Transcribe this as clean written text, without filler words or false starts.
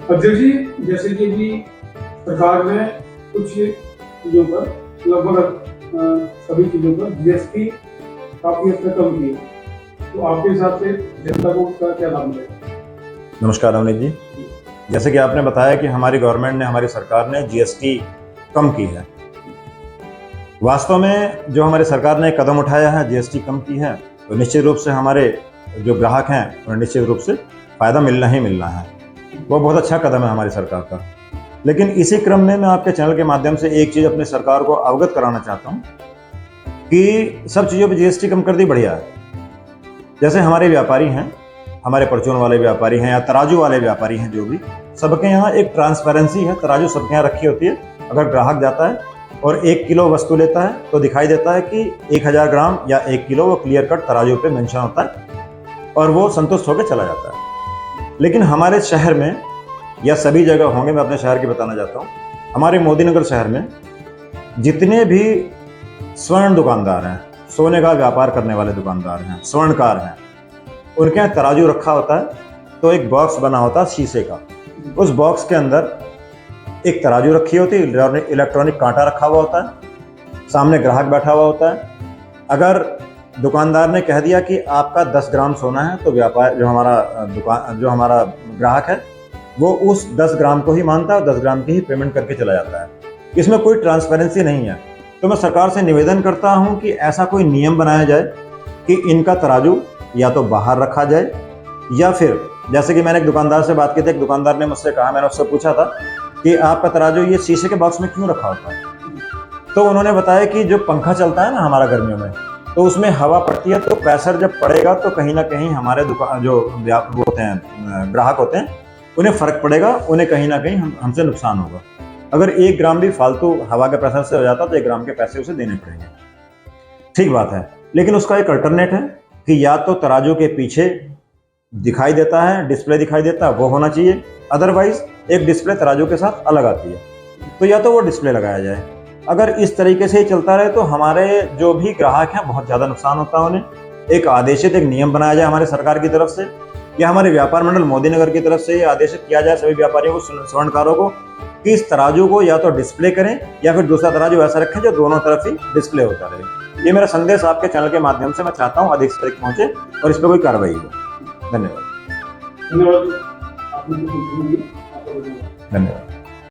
अध्यक्ष जी, जैसे कि अभी सरकार ने कुछ चीज़ों पर लगभग सभी चीज़ों पर जीएसटी काफ़ी हद तक कम की है, तो आपके हिसाब से जनता को उसका क्या लाभ मिलेगा? नमस्कार अवनीत जी। जैसे कि आपने बताया कि हमारी गवर्नमेंट ने, हमारी सरकार ने जीएसटी कम की है। वास्तव में जो हमारी सरकार ने कदम उठाया है, जीएसटी कम की है, तो निश्चित रूप से हमारे जो ग्राहक हैं उन्हें निश्चित रूप से फ़ायदा मिलना ही मिलना है। वो बहुत अच्छा कदम है हमारी सरकार का। लेकिन इसी क्रम में मैं आपके चैनल के माध्यम से एक चीज़ अपनी सरकार को अवगत कराना चाहता हूँ कि सब चीज़ों पर जीएसटी कम कर दी, बढ़िया है। जैसे हमारे व्यापारी हैं, हमारे परचून वाले व्यापारी हैं या तराजू वाले व्यापारी हैं, जो भी, सबके यहाँ एक ट्रांसपेरेंसी है। तराजू सबके यहाँ रखी होती है। अगर ग्राहक जाता है और 1 किलो वस्तु लेता है तो दिखाई देता है कि 1000 ग्राम या 1 किलो, वो क्लियर कट तराजू पे मेंशन होता है और वो संतुष्ट होकर चला जाता है। लेकिन हमारे शहर में, या सभी जगह होंगे, मैं अपने शहर की बताना चाहता हूँ, हमारे मोदीनगर शहर में जितने भी स्वर्ण दुकानदार हैं, सोने का व्यापार करने वाले दुकानदार हैं, स्वर्णकार हैं, उनके यहाँ तराजू रखा होता है। तो एक बॉक्स बना होता है शीशे का, उस बॉक्स के अंदर एक तराजू रखी होती है, इलेक्ट्रॉनिक कांटा रखा हुआ होता है, सामने ग्राहक बैठा हुआ होता है। अगर दुकानदार ने कह दिया कि आपका 10 ग्राम सोना है, तो व्यापार जो हमारा ग्राहक है, वो उस 10 ग्राम को ही मानता है और 10 ग्राम की ही पेमेंट करके चला जाता है। इसमें कोई ट्रांसपेरेंसी नहीं है। तो मैं सरकार से निवेदन करता हूं कि ऐसा कोई नियम बनाया जाए कि इनका तराजू या तो बाहर रखा जाए, या फिर जैसे कि मैंने एक दुकानदार से बात की थी, एक दुकानदार ने मुझसे कहा, मैंने उससे पूछा था कि आपका तराजू ये शीशे के बॉक्स में क्यों रखा होता है? तो उन्होंने बताया कि जो पंखा चलता है ना हमारा गर्मियों में, तो उसमें हवा पड़ती है, तो प्रेशर जब पड़ेगा तो कहीं ना कहीं हमारे जो होते हैं, ग्राहक होते हैं, उन्हें फ़र्क पड़ेगा, उन्हें कहीं ना कहीं हमसे नुकसान होगा। अगर 1 ग्राम भी फालतू हवा के प्रेशर से हो जाता तो 1 ग्राम के पैसे उसे देने पड़ेंगे। ठीक बात है, लेकिन उसका एक अल्टरनेट है कि या तो तराजू के पीछे दिखाई देता है, डिस्प्ले दिखाई देता है, वो होना चाहिए। अदरवाइज एक डिस्प्ले तराजू के साथ अलग आती है, तो या तो वो डिस्प्ले लगाया जाए। अगर इस तरीके से ही चलता रहे तो हमारे जो भी ग्राहक हैं बहुत ज़्यादा नुकसान होता है उन्हें। एक आदेशित एक नियम बनाया जाए हमारे सरकार की तरफ से, या हमारे व्यापार मंडल मोदीनगर की तरफ से ये आदेशित किया जाए सभी व्यापारियों को, स्वर्णकारों को, कि इस तराजू को या तो डिस्प्ले करें या फिर दूसरा तराजू ऐसा रखें जो दोनों तरफ ही डिस्प्ले होता रहे। ये मेरा संदेश आपके चैनल के माध्यम से मैं चाहता हूँ अधिक से अधिक पहुँचे और इस पर कोई कार्रवाई हो। धन्यवाद। धन्यवाद। धन्यवाद।